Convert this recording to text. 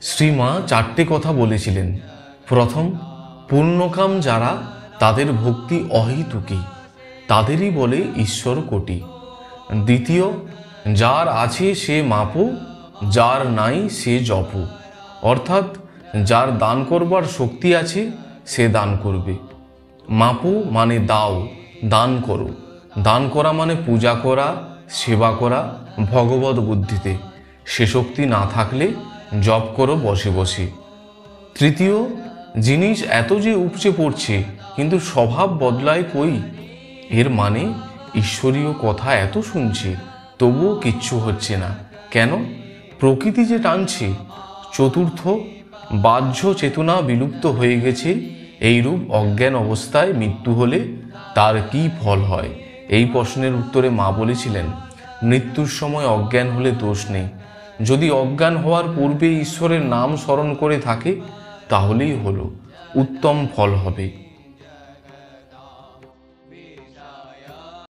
শ্রীমা চারটে কথা বলেছিলেন। প্রথম, পূর্ণকাম যারা তাদের ভক্তি অহেতুকী, তাদেরই বলে ঈশ্বর কোটি। দ্বিতীয়, যার আছে সে মাপো, যার নাই সে জপো। অর্থাৎ যার দান করবার শক্তি আছে সে দান করবে। মাপো মানে দাও, দান করো। দান করা মানে পূজা করা, সেবা করা ভগবত বুদ্ধিতে। সে শক্তি না থাকলে জপ করো বসে বসে। তৃতীয়, জিনিস এত যে উপচে পড়ছে কিন্তু স্বভাব বদলায় কই, এর মানে ঈশ্বরীয় কথা এত শুনছে তবুও কিচ্ছু হচ্ছে না কেন? প্রকৃতি যে টানছে। চতুর্থ, বাহ্য চেতনা বিলুপ্ত হয়ে গেছে। এইরূপ অজ্ঞান অবস্থায় মৃত্যু হলে তার কি ফল হয়? এই প্রশ্নের উত্তরে মা বলেছিলেন, মৃত্যুর সময় অজ্ঞান হলে দোষ নেই। যদি অজ্ঞান হওয়ার পূর্বে ঈশ্বরের নাম স্মরণ করে থাকে তাহলেই হলো, উত্তম ফল হবে।